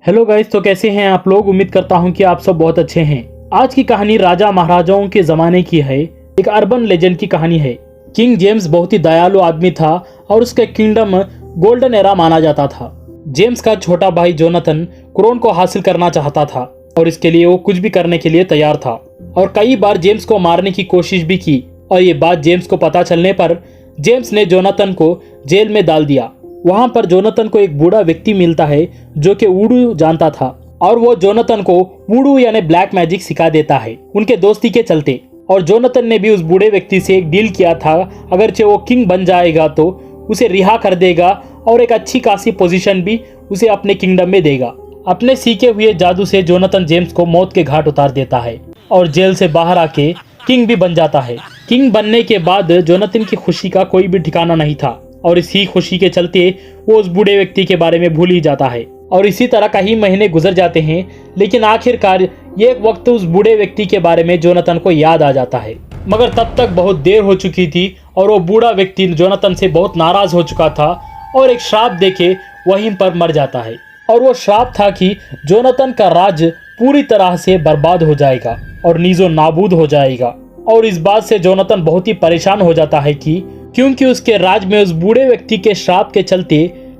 Hello guys, तो कैसे हैं आप लोग। उम्मीद करता हूं कि आप सब बहुत अच्छे हैं। आज की कहानी राजा महाराजाओं के ज़माने की है। एक अर्बन लेजेंड की कहानी है। किंग जेम्स बहुत ही दयालु आदमी था और उसका किंगडम गोल्डन एरा माना जाता था। जेम्स का छोटा भाई जोनाथन क्रोन को हासिल करना चाहता था और इसके लिए वो कुछ भी करने के लिए तैयार था और कई बार जेम्स को मारने की कोशिश भी की। और ये बात जेम्स को पता चलने पर जेम्स ने जोनाथन को जेल में डाल दिया। वहां पर जोनाथन को एक बूढ़ा व्यक्ति मिलता है जो कि वुडू जानता था और वो जोनाथन को वुडू यानी ब्लैक मैजिक सिखा देता है उनके दोस्ती के चलते। और जोनाथन ने भी उस बूढ़े व्यक्ति से एक डील किया था, अगरचे वो किंग बन जाएगा तो उसे रिहा कर देगा और एक अच्छी खासी पोजीशन भी उसे अपने किंगडम में देगा। अपने सीखे हुए जादू से जोनाथन जेम्स को मौत के घाट उतार देता है और जेल से बाहर आके किंग भी बन जाता है। किंग बनने के बाद जोनाथन की खुशी का कोई भी ठिकाना नहीं था और इसी खुशी के चलते वो उस बूढ़े व्यक्ति के बारे में भूल ही जाता है। और इसी तरह कई महीने गुजर जाते हैं, लेकिन आखिरकार ये एक वक्त उस बूढ़े व्यक्ति के बारे में जोनाथन को याद आ जाता है। मगर तब तक बहुत देर हो चुकी थी और वो बूढ़ा व्यक्ति जोनाथन से बहुत नाराज हो चुका था और एक श्राप देके वहीं पर मर जाता है। और वो श्राप था कि जोनाथन का राज पूरी तरह से बर्बाद हो जाएगा और नीजो नाबूद हो जाएगा। और इस बात से जोनाथन बहुत ही परेशान हो जाता है कि क्योंकि उसके राज में उस बूढ़े व्यक्ति के श्राप के चलते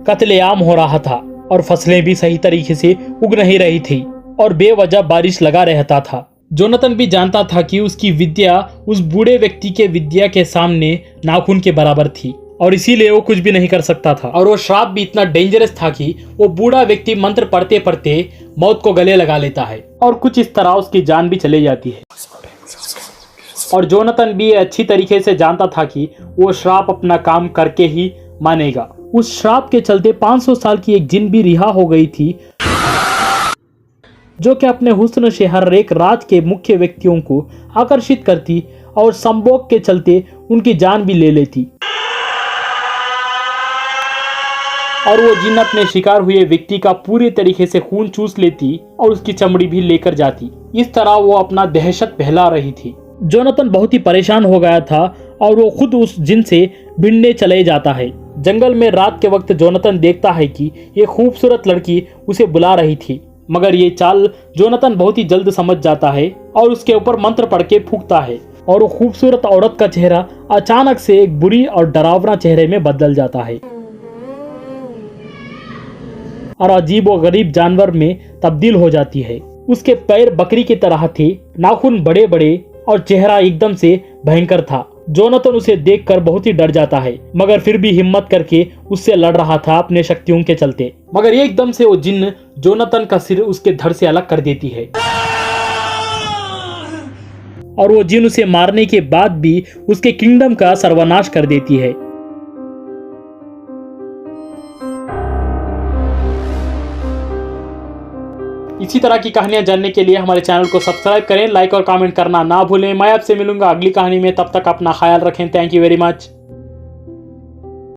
कत्लेआम हो रहा था और फसलें भी सही तरीके से उग नहीं रही थी और बेवजह बारिश लगा रहता था। जोनाथन भी जानता था कि उसकी विद्या उस बूढ़े व्यक्ति के विद्या के सामने नाखून के बराबर थी और इसीलिए वो कुछ भी नहीं कर सकता था। और वो श्राप भी इतना डेंजरस था कि वो बूढ़ा व्यक्ति मंत्र पढ़ते पढ़ते मौत को गले लगा लेता है और कुछ इस तरह उसकी जान भी चली जाती है। और जोनाथन भी अच्छी तरीके से जानता था कि वो श्राप अपना काम करके ही मानेगा। उस श्राप के चलते 500 साल की एक जिन भी रिहा हो गई थी जो कि अपने हुस्न से हर एक राज के मुख्य व्यक्तियों को आकर्षित करती और संभोग के चलते उनकी जान भी ले लेती। और वो जिन अपने शिकार हुए व्यक्ति का पूरी तरीके से खून चूस लेती और उसकी चमड़ी भी लेकर जाती। इस तरह वो अपना दहशत फैला रही थी। जोनाथन बहुत ही परेशान हो गया था और वो खुद उस जिन से भिड़ने चले जाता है। जंगल में रात के वक्त जोनाथन देखता है कि ये खूबसूरत लड़की उसे बुला रही थी, मगर ये चाल जोनाथन बहुत ही जल्द समझ जाता है और उसके ऊपर मंत्र पढ़ के फूंकता है और वो खूबसूरत औरत का चेहरा अचानक से एक बुरी और डरावना चेहरे में बदल जाता है और अजीब व गरीब जानवर में तब्दील हो जाती है। उसके पैर बकरी की तरह थे, नाखून बड़े बड़े और चेहरा एकदम से भयंकर था। जोनाथन उसे देखकर बहुत ही डर जाता है, मगर फिर भी हिम्मत करके उससे लड़ रहा था अपने शक्तियों के चलते। मगर एकदम से वो जिन्न जोनाथन का सिर उसके धड़ से अलग कर देती है और वो जिन उसे मारने के बाद भी उसके किंगडम का सर्वनाश कर देती है। इसी तरह की कहानियां जानने के लिए हमारे चैनल को सब्सक्राइब करें, लाइक और कमेंट करना ना भूलें। मैं आपसे मिलूंगा अगली कहानी में, तब तक अपना ख्याल रखें। Thank you very much.